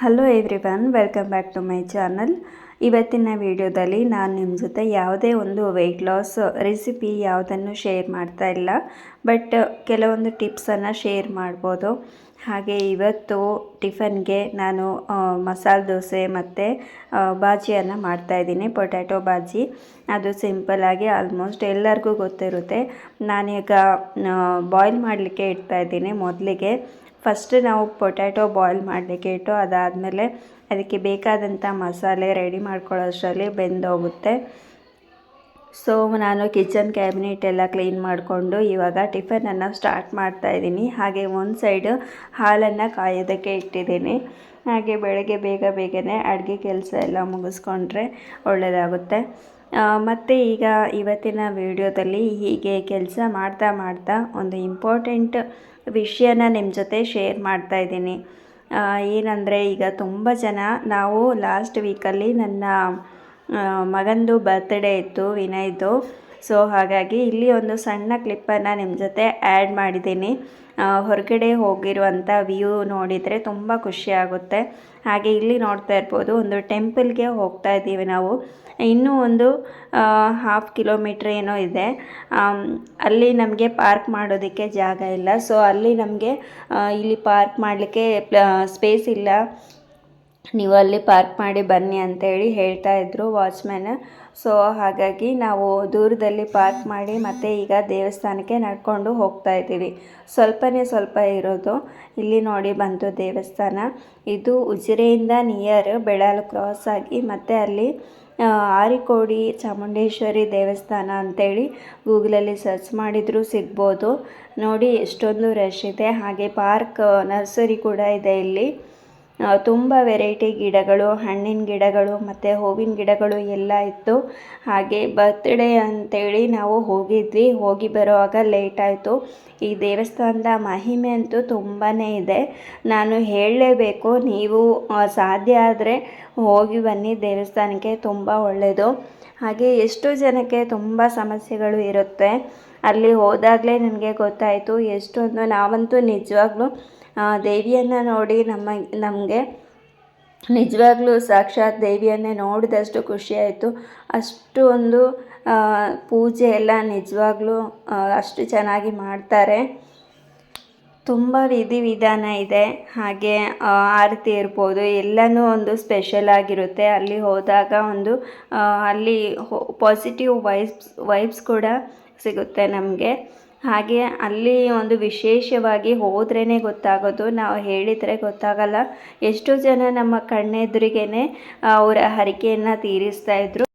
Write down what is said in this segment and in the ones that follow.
Hello everyone, welcome back to my channel. ಇವತ್ತಿನ ವಿಡಿಯೋದಲ್ಲಿ ನಾನು ನಿಮ್ಮ ಜೊತೆ ಯಾವುದೇ ಒಂದು ವೆಯ್ಟ್ ಲಾಸ್ ರೆಸಿಪಿ ಯಾವುದನ್ನು ಶೇರ್ ಮಾಡ್ತಾ ಇಲ್ಲ, ಬಟ್ ಕೆಲವೊಂದು ಟಿಪ್ಸನ್ನು ಶೇರ್ ಮಾಡ್ಬೋದು. ಹಾಗೆ ಇವತ್ತು ಟಿಫನ್ಗೆ ನಾನು ಮಸಾಲೆ ದೋಸೆ ಮತ್ತು ಬಾಜಿಯನ್ನು ಮಾಡ್ತಾಯಿದ್ದೀನಿ, ಪೊಟ್ಯಾಟೊ ಬಾಜಿ. ಅದು ಸಿಂಪಲ್ಲಾಗಿ ಆಲ್ಮೋಸ್ಟ್ ಎಲ್ಲರಿಗೂ ಗೊತ್ತಿರುತ್ತೆ. ನಾನೀಗ ಬಾಯ್ಲ್ ಮಾಡಲಿಕ್ಕೆ ಇಡ್ತಾಯಿದ್ದೀನಿ. ಮೊದಲಿಗೆ ಫಸ್ಟ್ ನಾವು ಪೊಟ್ಯಾಟೊ ಬಾಯ್ಲ್ ಮಾಡಲಿಕ್ಕೆ ಇಟ್ಟು ಅದಾದಮೇಲೆ ಅದಕ್ಕೆ ಬೇಕಾದಂಥ ಮಸಾಲೆ ರೆಡಿ ಮಾಡ್ಕೊಳ್ಳೋಷ್ಟರಲ್ಲಿ ಬೆಂದೋಗುತ್ತೆ. ಸೊ ನಾನು ಕಿಚನ್ ಕ್ಯಾಬಿನೆಟ್ ಎಲ್ಲ ಕ್ಲೀನ್ ಮಾಡಿಕೊಂಡು ಇವಾಗ ಟಿಫನನ್ನು ಸ್ಟಾರ್ಟ್ ಮಾಡ್ತಾಯಿದ್ದೀನಿ. ಹಾಗೆ ಒಂದು ಸೈಡು ಹಾಲನ್ನು ಕಾಯೋದಕ್ಕೆ ಇಟ್ಟಿದ್ದೀನಿ. ಹಾಗೆ ಬೆಳಗ್ಗೆ ಬೇಗನೆ ಅಡುಗೆ ಕೆಲಸ ಎಲ್ಲ ಮುಗಿಸ್ಕೊಂಡ್ರೆ ಒಳ್ಳೆಯದಾಗುತ್ತೆ. ಮತ್ತು ಈಗ ಇವತ್ತಿನ ವಿಡಿಯೋದಲ್ಲಿ ಹೀಗೆ ಕೆಲಸ ಮಾಡ್ತಾ ಒಂದು ಇಂಪಾರ್ಟೆಂಟ್ ವಿಷಯನ ನಿಮ್ಮ ಜೊತೆ ಶೇರ್ ಮಾಡ್ತಾಯಿದ್ದೀನಿ. ಏನಂದರೆ, ಈಗ ತುಂಬ ಜನ ನಾವು ಲಾಸ್ಟ್ ವೀಕಲ್ಲಿ ನನ್ನ ಮಗಂದು ಬರ್ತ್ಡೇ ಇತ್ತು, ವಿನಯ್ದು. ಸೊ ಹಾಗಾಗಿ ಇಲ್ಲಿ ಒಂದು ಸಣ್ಣ ಕ್ಲಿಪ್ಪನ್ನು ನಿಮ್ಮ ಜೊತೆ ಆ್ಯಡ್ ಮಾಡಿದ್ದೀನಿ. ಹೊರಗಡೆ ಹೋಗಿರುವಂಥ ವ್ಯೂ ನೋಡಿದರೆ ತುಂಬ ಖುಷಿಯಾಗುತ್ತೆ. ಹಾಗೆ ಇಲ್ಲಿ ನೋಡ್ತಾ ಇರ್ಬೋದು, ಒಂದು ಟೆಂಪಲ್ಗೆ ಹೋಗ್ತಾ ಇದ್ದೀವಿ ನಾವು. ಇನ್ನೂ ಒಂದು 1/2 ಕಿಲೋಮೀಟ್ರ್ ಏನೋ ಇದೆ. ಅಲ್ಲಿ ನಮಗೆ ಪಾರ್ಕ್ ಮಾಡೋದಕ್ಕೆ ಜಾಗ ಇಲ್ಲ. ಸೊ ಅಲ್ಲಿ ನಮಗೆ ಇಲ್ಲಿ ಪಾರ್ಕ್ ಮಾಡಲಿಕ್ಕೆ ಸ್ಪೇಸ್ ಇಲ್ಲ, ನೀವು ಅಲ್ಲಿ ಪಾರ್ಕ್ ಮಾಡಿ ಬನ್ನಿ ಅಂತೇಳಿ ಹೇಳ್ತಾಯಿದ್ರು ವಾಚ್ಮ್ಯಾನ್. ಸೊ ಹಾಗಾಗಿ ನಾವು ದೂರದಲ್ಲಿ ಪಾರ್ಕ್ ಮಾಡಿ ಮತ್ತೆ ಈಗ ದೇವಸ್ಥಾನಕ್ಕೆ ನಡ್ಕೊಂಡು ಹೋಗ್ತಾ ಇದ್ದೀವಿ. ಸ್ವಲ್ಪ ಇರೋದು. ಇಲ್ಲಿ ನೋಡಿ ಬಂತು ದೇವಸ್ಥಾನ. ಇದು ಉಜಿರೆಯಿಂದ ನಿಯರ್ ಬೆಳಾಲು ಕ್ರಾಸ್ ಆಗಿ ಮತ್ತೆ ಅಲ್ಲಿ ಆರಿಕೋಡಿ ಚಾಮುಂಡೇಶ್ವರಿ ದೇವಸ್ಥಾನ ಅಂತೇಳಿ ಗೂಗಲಲ್ಲಿ ಸರ್ಚ್ ಮಾಡಿದರೂ ಸಿಗ್ಬೋದು. ನೋಡಿ ಎಷ್ಟೊಂದು ರಶ್ ಇದೆ. ಹಾಗೆ ಪಾರ್ಕ್ ನರ್ಸರಿ ಕೂಡ ಇದೆ ಇಲ್ಲಿ. ತುಂಬ ವೆರೈಟಿ ಗಿಡಗಳು, ಹಣ್ಣಿನ ಗಿಡಗಳು ಮತ್ತು ಹೂವಿನ ಗಿಡಗಳು ಎಲ್ಲ ಇತ್ತು. ಹಾಗೆ ಬರ್ತ್ಡೇ ಅಂತೇಳಿ ನಾವು ಹೋಗಿ ಬರುವಾಗ ಲೇಟ್ ಆಯಿತು. ಈ ದೇವಸ್ಥಾನದ ಮಹಿಮೆ ಅಂತೂ ತುಂಬಾ ಇದೆ, ನಾನು ಹೇಳಲೇಬೇಕು. ನೀವು ಸಾಧ್ಯ ಆದರೆ ಹೋಗಿ ಬನ್ನಿ ದೇವಸ್ಥಾನಕ್ಕೆ, ತುಂಬ ಒಳ್ಳೆಯದು. ಹಾಗೆ ಎಷ್ಟೋ ಜನಕ್ಕೆ ತುಂಬ ಸಮಸ್ಯೆಗಳು ಇರುತ್ತೆ. ಅಲ್ಲಿ ಹೋದಾಗಲೇ ನನಗೆ ಗೊತ್ತಾಯಿತು ಎಷ್ಟೊಂದು. ನಾವಂತೂ ನಿಜವಾಗ್ಲೂ ದೇವಿಯನ್ನು ನೋಡಿ ನಮಗೆ ನಿಜವಾಗ್ಲೂ ಸಾಕ್ಷಾತ್ ದೇವಿಯನ್ನೇ ನೋಡಿದಷ್ಟು ಖುಷಿಯಾಯಿತು. ಅಷ್ಟು ಒಂದು ಪೂಜೆ ಎಲ್ಲ ನಿಜವಾಗ್ಲೂ ಅಷ್ಟು ಚೆನ್ನಾಗಿ ಮಾಡ್ತಾರೆ. ತುಂಬ ವಿಧಿವಿಧಾನ ಇದೆ. ಹಾಗೆ ಆರತಿ ಇರ್ಬೋದು, ಎಲ್ಲನೂ ಒಂದು ಸ್ಪೆಷಲ್ ಆಗಿರುತ್ತೆ. ಅಲ್ಲಿ ಹೋದಾಗ ಒಂದು ಅಲ್ಲಿ ಪಾಸಿಟಿವ್ ವೈಬ್ಸ್ ಕೂಡ ಸಿಗುತ್ತೆ ನಮಗೆ. ಹಾಗೆ ಅಲ್ಲಿ ಒಂದು ವಿಶೇಷವಾಗಿ ಹೋದ್ರೇ ಗೊತ್ತಾಗೋದು, ನಾವು ಹೇಳಿದರೆ ಗೊತ್ತಾಗಲ್ಲ. ಎಷ್ಟೋ ಜನ ನಮ್ಮ ಕಣ್ಣೆದುರಿಗೇ ಅವರ ಹರಕೆಯನ್ನು ತೀರಿಸ್ತಾಯಿದ್ರು.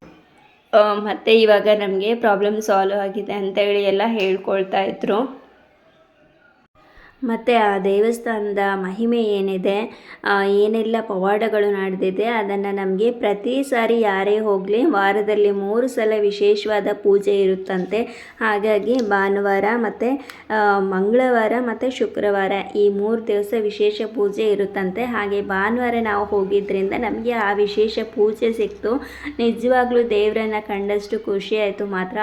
ಮತ್ತು ಇವಾಗ ನಮಗೆ ಪ್ರಾಬ್ಲಮ್ ಸಾಲ್ವ್ ಆಗಿದೆ ಅಂತೇಳಿ ಎಲ್ಲ ಹೇಳ್ಕೊಳ್ತಾ ಇದ್ರು. ಮತ್ತು ಆ ದೇವಸ್ಥಾನದ ಮಹಿಮೆ ಏನಿದೆ, ಏನೆಲ್ಲ ಪವಾಡಗಳು ನಡೆದಿದೆ, ಅದನ್ನು ನಮಗೆ ಪ್ರತಿ ಸಾರಿ ಯಾರೇ ಹೋಗಲಿ ವಾರದಲ್ಲಿ 3 ಸಲ ವಿಶೇಷವಾದ ಪೂಜೆ ಇರುತ್ತಂತೆ. ಹಾಗಾಗಿ ಭಾನುವಾರ ಮತ್ತು ಮಂಗಳವಾರ ಮತ್ತು ಶುಕ್ರವಾರ ಈ 3 ದಿವಸ ವಿಶೇಷ ಪೂಜೆ ಇರುತ್ತಂತೆ. ಹಾಗೆ ಭಾನುವಾರ ನಾವು ಹೋಗಿದ್ದರಿಂದ ನಮಗೆ ಆ ವಿಶೇಷ ಪೂಜೆ ಸಿಕ್ತು. ನಿಜವಾಗ್ಲೂ ದೇವರನ್ನು ಕಂಡಷ್ಟು ಖುಷಿ ಆಯಿತು ಮಾತ್ರ.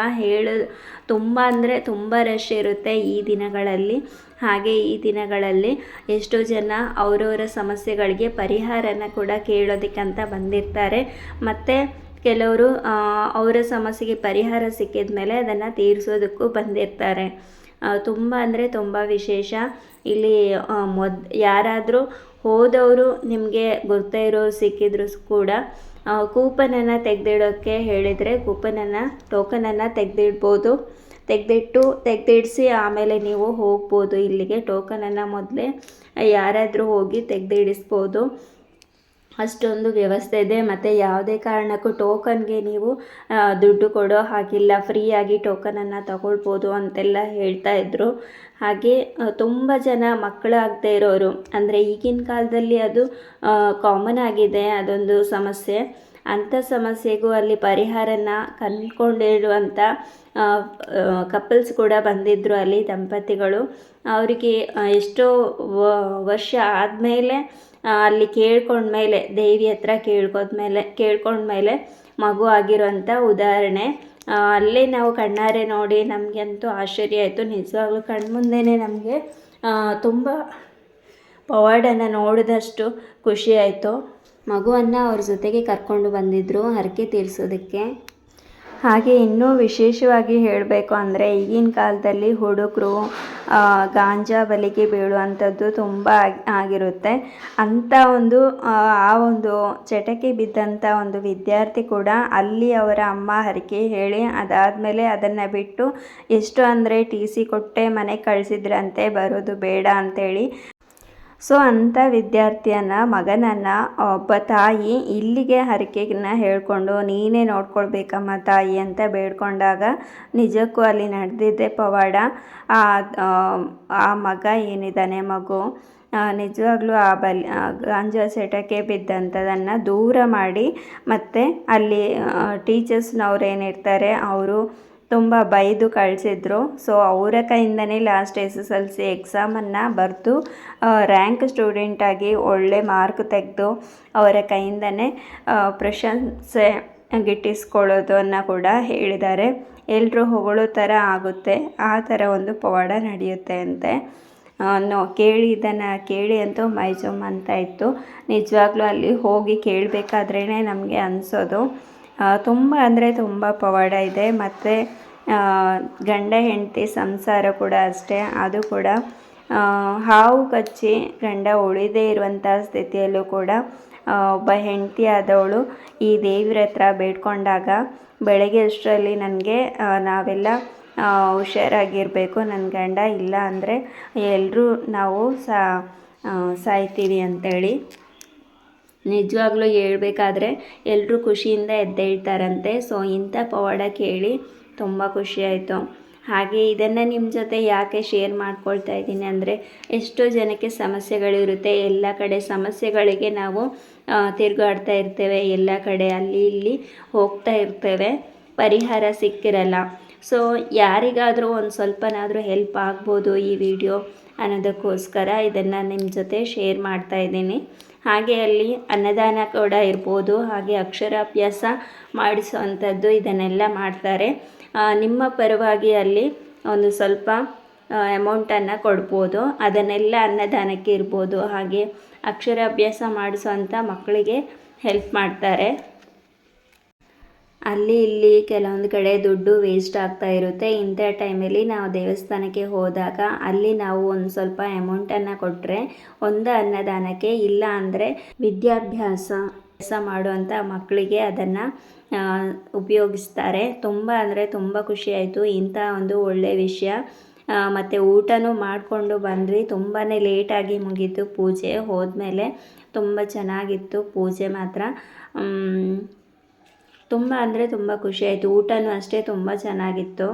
ತುಂಬ ಅಂದರೆ ತುಂಬ ರಶ್ ಇರುತ್ತೆ ಈ ದಿನಗಳಲ್ಲಿ. ಹಾಗೆ ಈ ದಿನಗಳಲ್ಲಿ ಎಷ್ಟೋ ಜನ ಅವರವರ ಸಮಸ್ಯೆಗಳಿಗೆ ಪರಿಹಾರನ ಕೂಡ ಕೇಳೋದಕ್ಕಂತ ಬಂದಿರ್ತಾರೆ. ಮತ್ತು ಕೆಲವರು ಅವರ ಸಮಸ್ಯೆಗೆ ಪರಿಹಾರ ಸಿಕ್ಕಿದ ಮೇಲೆ ಅದನ್ನು ತೀರಿಸೋದಕ್ಕೂ ಬಂದಿರ್ತಾರೆ. ತುಂಬ ಅಂದರೆ ತುಂಬ ವಿಶೇಷ. ಇಲ್ಲಿ ಯಾರಾದರೂ ಹೋದವರು ನಿಮಗೆ ಗೊತ್ತೇ ಇರೋರು ಸಿಕ್ಕಿದ್ರು ಕೂಡ ಕೂಪನನ್ನು ತೆಗೆದಿಡೋಕ್ಕೆ ಹೇಳಿದರೆ ಟೋಕನನ್ನು ತೆಗೆದಿಡಿಸಿ ಆಮೇಲೆ ನೀವು ಹೋಗ್ಬೋದು ಇಲ್ಲಿಗೆ. ಟೋಕನನ್ನು ಮೊದಲೇ ಯಾರಾದರೂ ಹೋಗಿ ತೆಗೆದಿಡಿಸ್ಬೋದು, ಅಷ್ಟೊಂದು ವ್ಯವಸ್ಥೆ ಇದೆ. ಮತ್ತು ಯಾವುದೇ ಕಾರಣಕ್ಕೂ ಟೋಕನ್ಗೆ ನೀವು ದುಡ್ಡು ಕೊಡೋ ಹಾಗಿಲ್ಲ, ಫ್ರೀಯಾಗಿ ಟೋಕನನ್ನು ತಗೊಳ್ಬೋದು ಅಂತೆಲ್ಲ ಹೇಳ್ತಾಯಿದ್ರು. ಹಾಗೆ ತುಂಬ ಜನ ಮಕ್ಕಳಾಗದೇ ಇರೋರು, ಅಂದರೆ ಈಗಿನ ಕಾಲದಲ್ಲಿ ಅದು ಕಾಮನ್ ಆಗಿದೆ ಅದೊಂದು ಸಮಸ್ಯೆ. ಅಂಥ ಸಮಸ್ಯೆಗೂ ಅಲ್ಲಿ ಪರಿಹಾರನ ಕಂಡುಕೊಂಡಿರುವಂಥ ಕಪಲ್ಸ್ ಕೂಡ ಬಂದಿದ್ದರು ಅಲ್ಲಿ, ದಂಪತಿಗಳು. ಅವರಿಗೆ ಎಷ್ಟೋ ವರ್ಷ ಆದಮೇಲೆ ಅಲ್ಲಿ ಕೇಳ್ಕೊಂಡ್ಮೇಲೆ, ದೇವಿ ಹತ್ರ ಕೇಳ್ಕೊಂಡ್ಮೇಲೆ ಮಗು ಆಗಿರೋಂಥ ಉದಾಹರಣೆ ಅಲ್ಲೇ ನಾವು ಕಣ್ಣಾರೆ ನೋಡಿ ನಮಗಂತೂ ಆಶ್ಚರ್ಯ ಆಯಿತು. ನಿಜವಾಗ್ಲೂ ಕಣ್ಮುಂದೆನೇ ನಮಗೆ ತುಂಬ ಪವಾಡನ ನೋಡಿದಷ್ಟು ಖುಷಿ ಆಯಿತು. ಮಗುವನ್ನು ಅವ್ರ ಜೊತೆಗೆ ಕರ್ಕೊಂಡು ಬಂದಿದ್ದರು ಹರಕೆ ತೀರಿಸೋದಕ್ಕೆ. ಹಾಗೆ ಇನ್ನೂ ವಿಶೇಷವಾಗಿ ಹೇಳಬೇಕು ಅಂದರೆ ಈಗಿನ ಕಾಲದಲ್ಲಿ ಹುಡುಗರು ಗಾಂಜಾ ಬಲೆಗೆ ಬೀಳುವಂಥದ್ದು ತುಂಬ ಆಗಿರುತ್ತೆ. ಅಂಥ ಒಂದು ಆ ಒಂದು ಚಟಕ್ಕೆ ಬಿದ್ದಂಥ ಒಂದು ವಿದ್ಯಾರ್ಥಿ ಕೂಡ ಅಲ್ಲಿ ಅವರ ಅಮ್ಮ ಹರಕೆ ಹೇಳಿ ಅದಾದಮೇಲೆ ಅದನ್ನು ಬಿಟ್ಟು ಎಷ್ಟು ಅಂದರೆ ಟಿ ಸಿ ಕೊಟ್ಟೆ ಮನೆಗೆ ಕಳಿಸಿದ್ರಂತೆ, ಬರೋದು ಬೇಡ ಅಂಥೇಳಿ. ಸೊ ಅಂಥ ವಿದ್ಯಾರ್ಥಿಯನ್ನು ಮಗನನ್ನು ಒಬ್ಬ ತಾಯಿ ಇಲ್ಲಿಗೆ ಹರಕೆಯನ್ನು ಹೇಳಿಕೊಂಡು ನೀನೇ ನೋಡ್ಕೊಳ್ಬೇಕಮ್ಮ ತಾಯಿ ಅಂತ ಬೇಡ್ಕೊಂಡಾಗ ನಿಜಕ್ಕೂ ಅಲ್ಲಿ ನಡೆದಿದ್ದೆ ಪವಾಡ. ಆ ಮಗ ಏನಿದ್ದಾನೆ ಮಗು ನಿಜವಾಗ್ಲೂ ಆ ಗಾಂಜಾ ಚಟಕ್ಕೆ ಬಿದ್ದಂಥದನ್ನು ದೂರ ಮಾಡಿ ಮತ್ತು ಅಲ್ಲಿ ಟೀಚರ್ಸ್ನವ್ರು ಏನಿರ್ತಾರೆ ಅವರು ತುಂಬ ಬೈದು ಕಳಿಸಿದ್ರು. ಸೊ ಅವರ ಕೈಯಿಂದನೇ ಲಾಸ್ಟ್ SSLC ಎಕ್ಸಾಮನ್ನು ಬರೆದು ರ್ಯಾಂಕ್ ಸ್ಟೂಡೆಂಟಾಗಿ ಒಳ್ಳೆ ಮಾರ್ಕ್ ತೆಗೆದು ಅವರ ಕೈಯಿಂದನೇ ಪ್ರಶಂಸೆ ಗಿಟ್ಟಿಸ್ಕೊಳ್ಳೋದನ್ನು ಕೂಡ ಹೇಳಿದ್ದಾರೆ. ಎಲ್ಲರೂ ಹೊಗಳೋ ಥರ ಆಗುತ್ತೆ, ಆ ಥರ ಒಂದು ಪವಾಡ ನಡೆಯುತ್ತೆ ಅಂತೆ. ಇದನ್ನು ಕೇಳಿ ಅಂತೂ ಮೈ ಜುಮ್ ಅಂತ ಇತ್ತು. ನಿಜವಾಗ್ಲೂ ಅಲ್ಲಿ ಹೋಗಿ ಕೇಳಬೇಕಾದ್ರೇ ನಮಗೆ ಅನಿಸೋದು ತುಂಬ ಅಂದರೆ ತುಂಬ ಪವಾಡ ಇದೆ. ಮತ್ತು ಗಂಡ ಹೆಂಡತಿ ಸಂಸಾರ ಕೂಡ ಅಷ್ಟೇ, ಅದು ಕೂಡ ಹಾವು ಕಚ್ಚಿ ಗಂಡ ಉಳಿದೇ ಇರುವಂಥ ಸ್ಥಿತಿಯಲ್ಲೂ ಕೂಡ ಒಬ್ಬ ಹೆಂಡತಿ ಆದವಳು ಈ ದೇವ್ರ ಹತ್ರ ಬೇಡ್ಕೊಂಡಾಗ ಬೆಳಗ್ಗೆ ಅಷ್ಟರಲ್ಲಿ ನನಗೆ ನಾವೆಲ್ಲ ಹುಷಾರಾಗಿರಬೇಕು, ನನ್ನ ಗಂಡ ಇಲ್ಲ ಅಂದರೆ ಎಲ್ಲರೂ ನಾವು ಸಾಯ್ತೀವಿ ಅಂಥೇಳಿ ನಿಜವಾಗ್ಲೂ ಹೇಳ್ಬೇಕಾದ್ರೆ ಎಲ್ಲರೂ ಖುಷಿಯಿಂದ ಎದ್ದೇಳ್ತಾರಂತೆ. ಸೊ ಇಂಥ ಪವಾಡ ಕೇಳಿ ತುಂಬ ಖುಷಿಯಾಯಿತು. ಹಾಗೆ ಇದನ್ನು ನಿಮ್ಮ ಜೊತೆ ಯಾಕೆ ಶೇರ್ ಮಾಡ್ಕೊಳ್ತಾ ಇದ್ದೀನಿ ಅಂದರೆ ಎಷ್ಟೋ ಜನಕ್ಕೆ ಸಮಸ್ಯೆಗಳಿರುತ್ತೆ. ಎಲ್ಲ ಕಡೆ ಸಮಸ್ಯೆಗಳಿಗೆ ನಾವು ತಿರುಗಾಡ್ತಾ ಇರ್ತೇವೆ, ಎಲ್ಲ ಕಡೆ ಅಲ್ಲಿ ಇಲ್ಲಿ ಹೋಗ್ತಾ ಇರ್ತೇವೆ, ಪರಿಹಾರ ಸಿಕ್ಕಿರಲ್ಲ. ಸೊ ಯಾರಿಗಾದರೂ ಒಂದು ಸ್ವಲ್ಪನಾದರೂ ಹೆಲ್ಪ್ ಆಗ್ಬೋದು ಈ ವಿಡಿಯೋ ಅನ್ನೋದಕ್ಕೋಸ್ಕರ ಇದನ್ನು ನಿಮ್ಮ ಜೊತೆ ಶೇರ್ ಮಾಡ್ತಾ ಇದ್ದೀನಿ. ಹಾಗೆ ಅಲ್ಲಿ ಅನ್ನದಾನ ಕೂಡ ಇರ್ಬೋದು, ಹಾಗೆ ಅಕ್ಷರಾಭ್ಯಾಸ ಮಾಡಿಸುವಂಥದ್ದು ಇದನ್ನೆಲ್ಲ ಮಾಡ್ತಾರೆ. ನಿಮ್ಮ ಪರವಾಗಿ ಅಲ್ಲಿ ಒಂದು ಸ್ವಲ್ಪ ಅಮೌಂಟನ್ನು ಕೊಡ್ಬೋದು, ಅದನ್ನೆಲ್ಲ ಅನ್ನದಾನಕ್ಕೆ ಇರ್ಬೋದು. ಹಾಗೆ ಅಕ್ಷರಾಭ್ಯಾಸ ಮಾಡಿಸುವಂಥ ಮಕ್ಕಳಿಗೆ ಹೆಲ್ಪ್ ಮಾಡ್ತಾರೆ. ಅಲ್ಲಿ ಇಲ್ಲಿ ಕೆಲವೊಂದು ಕಡೆ ದುಡ್ಡು ವೇಸ್ಟ್ ಆಗ್ತಾ ಇರುತ್ತೆ. ಇಂಥ ಟೈಮಲ್ಲಿ ನಾವು ದೇವಸ್ಥಾನಕ್ಕೆ ಹೋದಾಗ ಅಲ್ಲಿ ನಾವು ಒಂದು ಸ್ವಲ್ಪ ಅಮೌಂಟನ್ನು ಕೊಟ್ಟರೆ ಒಂದು ಅನ್ನದಾನಕ್ಕೆ, ಇಲ್ಲ ಅಂದರೆ ವಿದ್ಯಾಭ್ಯಾಸ ಮಾಡುವಂಥ ಮಕ್ಕಳಿಗೆ ಅದನ್ನು ಉಪಯೋಗಿಸ್ತಾರೆ. ತುಂಬ ಅಂದರೆ ತುಂಬ ಖುಷಿಯಾಯಿತು ಇಂಥ ಒಂದು ಒಳ್ಳೆಯ ವಿಷಯ. ಮತ್ತು ಊಟನೂ ಮಾಡಿಕೊಂಡು ಬಂದ್ವಿ. ತುಂಬಾ ಲೇಟಾಗಿ ಮುಗೀತು ಪೂಜೆ. ಹೋದ್ಮೇಲೆ ತುಂಬ ಚೆನ್ನಾಗಿತ್ತು ಪೂಜೆ ಮಾತ್ರ. ತುಂಬ ಅಂದರೆ ತುಂಬ ಖುಷಿಯಾಯಿತು. ಊಟನೂ ಅಷ್ಟೇ ತುಂಬ ಚೆನ್ನಾಗಿತ್ತು.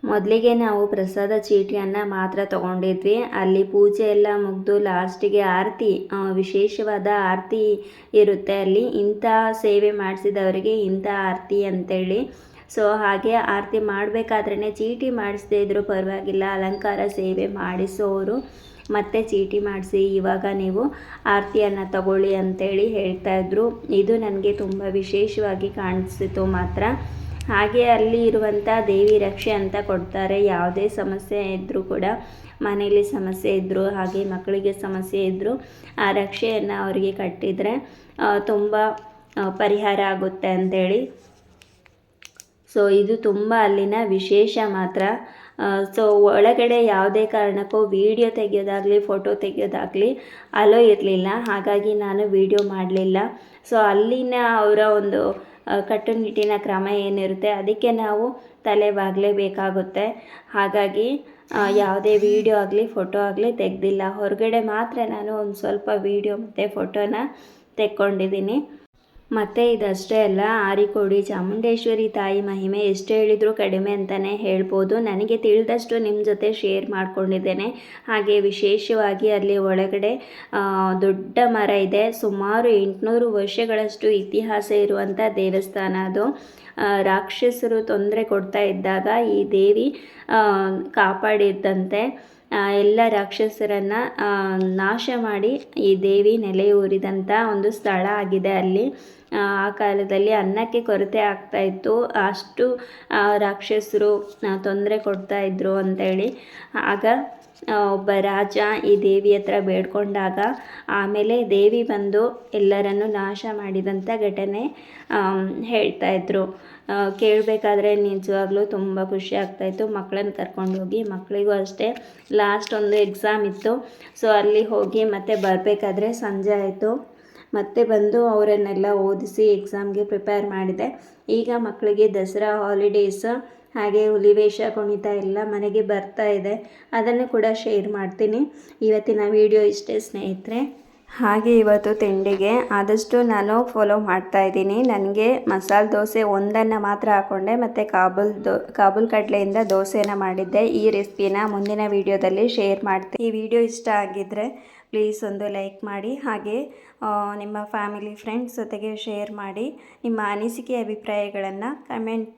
ಮೊದಲಿಗೆ ನಾವು ಪ್ರಸಾದ ಚೀಟಿಯನ್ನು ಮಾತ್ರ ತೊಗೊಂಡಿದ್ವಿ. ಅಲ್ಲಿ ಪೂಜೆ ಎಲ್ಲ ಮುಗಿದು ಲಾಸ್ಟಿಗೆ ಆರತಿ, ವಿಶೇಷವಾದ ಆರತಿ ಇರುತ್ತೆ ಅಲ್ಲಿ. ಇಂಥ ಸೇವೆ ಮಾಡಿಸಿದವರಿಗೆ ಇಂಥ ಆರತಿ ಅಂತೇಳಿ. ಸೊ ಹಾಗೆ ಆರತಿ ಮಾಡಬೇಕಾದ್ರೇ ಚೀಟಿ ಮಾಡಿಸದೇ ಇದ್ದರೂ ಪರವಾಗಿಲ್ಲ, ಅಲಂಕಾರ ಸೇವೆ ಮಾಡಿಸೋರು ಮತ್ತೆ ಚೀಟಿ ಮಾಡಿಸಿ ಇವಾಗ ನೀವು ಆರತಿಯನ್ನು ತಗೊಳ್ಳಿ ಅಂತೇಳಿ ಹೇಳ್ತಾಯಿದ್ರು. ಇದು ನನಗೆ ತುಂಬ ವಿಶೇಷವಾಗಿ ಕಾಣಿಸಿತು ಮಾತ್ರ. ಹಾಗೆ ಅಲ್ಲಿ ಇರುವಂಥ ದೇವಿ ರಕ್ಷೆ ಅಂತ ಕೊಡ್ತಾರೆ. ಯಾವುದೇ ಸಮಸ್ಯೆ ಇದ್ದರೂ ಕೂಡ, ಮನೇಲಿ ಸಮಸ್ಯೆ ಇದ್ದರೂ ಹಾಗೆ ಮಕ್ಕಳಿಗೆ ಸಮಸ್ಯೆ ಇದ್ದರೂ ಆ ರಕ್ಷೆಯನ್ನು ಅವರಿಗೆ ಕಟ್ಟಿದರೆ ತುಂಬ ಪರಿಹಾರ ಆಗುತ್ತೆ ಅಂಥೇಳಿ. ಸೊ ಇದು ತುಂಬ ಅಲ್ಲಿನ ವಿಶೇಷ ಮಾತ್ರ. ಸೊ ಒಳಗಡೆ ಯಾವುದೇ ಕಾರಣಕ್ಕೂ ವೀಡಿಯೋ ತೆಗೆಯೋದಾಗಲಿ ಫೋಟೋ ತೆಗೆಯೋದಾಗಲಿ ಅಲೋ ಇರಲಿಲ್ಲ. ಹಾಗಾಗಿ ನಾನು ವೀಡಿಯೋ ಮಾಡಲಿಲ್ಲ. ಸೊ ಅಲ್ಲಿನ ಅವರ ಒಂದು ಕಟ್ಟುನಿಟ್ಟಿನ ಕ್ರಮ ಏನಿರುತ್ತೆ ಅದಕ್ಕೆ ನಾವು ತಲೆ ಬಾಗಲೇಬೇಕಾಗುತ್ತೆ. ಹಾಗಾಗಿ ಯಾವುದೇ ವೀಡಿಯೋ ಆಗಲಿ ಫೋಟೋ ಆಗಲಿ ತೆಗೆದಿಲ್ಲ. ಹೊರಗಡೆ ಮಾತ್ರ ನಾನು ಒಂದು ಸ್ವಲ್ಪ ವೀಡಿಯೋ ಮತ್ತು ಫೋಟೋನ ತೆಕ್ಕೊಂಡಿದ್ದೀನಿ. ಮತ್ತು ಇದಷ್ಟೇ ಅಲ್ಲ, ಆರಿಕೋಡಿ ಚಾಮುಂಡೇಶ್ವರಿ ತಾಯಿ ಮಹಿಮೆ ಎಷ್ಟು ಹೇಳಿದರೂ ಕಡಿಮೆ ಅಂತಲೇ ಹೇಳ್ಬೋದು. ನನಗೆ ತಿಳಿದಷ್ಟು ನಿಮ್ಮ ಜೊತೆ ಶೇರ್ ಮಾಡ್ಕೊಂಡಿದ್ದೇನೆ. ಹಾಗೆ ವಿಶೇಷವಾಗಿ ಅಲ್ಲಿ ಒಳಗಡೆ ದೊಡ್ಡ ಮರ ಇದೆ. ಸುಮಾರು 800 ವರ್ಷಗಳಷ್ಟು ಇತಿಹಾಸ ಇರುವಂಥ ದೇವಸ್ಥಾನ ಅದು. ರಾಕ್ಷಸರು ತೊಂದರೆ ಕೊಡ್ತಾ ಇದ್ದಾಗ ಈ ದೇವಿ ಕಾಪಾಡಿದ್ದಂತೆ. ಎಲ್ಲ ರಾಕ್ಷಸರನ್ನು ನಾಶ ಮಾಡಿ ಈ ದೇವಿ ನೆಲೆಯೂರಿದಂಥ ಒಂದು ಸ್ಥಳ ಆಗಿದೆ ಅಲ್ಲಿ. ಆ ಕಾಲದಲ್ಲಿ ಅನ್ನಕ್ಕೆ ಕೊರತೆ ಆಗ್ತಾಯಿತ್ತು, ಅಷ್ಟು ರಾಕ್ಷಸರು ತೊಂದರೆ ಕೊಡ್ತಾಯಿದ್ರು ಅಂಥೇಳಿ. ಆಗ ಒಬ್ಬ ರಾಜ ಈ ದೇವಿ ಹತ್ರ ಬೇಡ್ಕೊಂಡಾಗ ಆಮೇಲೆ ದೇವಿ ಬಂದು ಎಲ್ಲರನ್ನು ನಾಶ ಮಾಡಿದಂಥ ಘಟನೆ ಹೇಳ್ತಾಯಿದ್ರು. ಕೇಳಬೇಕಾದ್ರೆ ನಿಜವಾಗ್ಲೂ ತುಂಬ ಖುಷಿ ಆಗ್ತಾಯಿತ್ತು. ಮಕ್ಕಳನ್ನ ಕರ್ಕೊಂಡೋಗಿ, ಮಕ್ಕಳಿಗೂ ಅಷ್ಟೇ ಲಾಸ್ಟ್ ಒಂದು ಎಕ್ಸಾಮ್ ಇತ್ತು. ಸೊ ಅಲ್ಲಿ ಹೋಗಿ ಮತ್ತೆ ಬರಬೇಕಾದ್ರೆ ಸಂಜೆ ಆಯಿತು. ಮತ್ತೆ ಬಂದು ಅವರನ್ನೆಲ್ಲ ಓದಿಸಿ ಎಕ್ಸಾಮ್ಗೆ ಪ್ರಿಪೇರ್ ಮಾಡಿದೆ. ಈಗ ಮಕ್ಕಳಿಗೆ ದಸರಾ ಹಾಲಿಡೇಸ್ ಹಾಗೆ ಹುಲಿವೇಷ ಕುಣಿತ ಎಲ್ಲ ಮನೆಗೆ ಬರ್ತಾ ಇದೆ, ಅದನ್ನು ಕೂಡ ಶೇರ್ ಮಾಡ್ತೀನಿ. ಇವತ್ತಿನ ವಿಡಿಯೋ ಇಷ್ಟೇ ಸ್ನೇಹಿತರೆ. ಹಾಗೆ ಇವತ್ತು ತಿಂಡಿಗೆ ಆದಷ್ಟು ನಾನು ಫಾಲೋ ಮಾಡ್ತಾಯಿದ್ದೀನಿ. ನನಗೆ ಮಸಾಲೆ ದೋಸೆ ಒಂದನ್ನು ಮಾತ್ರ ಹಾಕ್ಕೊಂಡೆ ಮತ್ತು ಕಾಬೂಲ್ ಕಡಲೆಯಿಂದ ದೋಸೆನ ಮಾಡಿದ್ದೆ. ಈ ರೆಸಿಪಿನ ಮುಂದಿನ ವಿಡಿಯೋದಲ್ಲಿ ಶೇರ್ ಮಾಡ್ತೀನಿ. ಈ ವಿಡಿಯೋ ಇಷ್ಟ ಆಗಿದ್ದರೆ ಪ್ಲೀಸ್ ಒಂದು ಲೈಕ್ ಮಾಡಿ, ಹಾಗೆ ನಿಮ್ಮ ಫ್ಯಾಮಿಲಿ ಫ್ರೆಂಡ್ಸ್ ಜೊತೆಗೆ ಶೇರ್ ಮಾಡಿ. ನಿಮ್ಮ ಅನಿಸಿಕೆ ಅಭಿಪ್ರಾಯಗಳನ್ನು ಕಮೆಂಟ್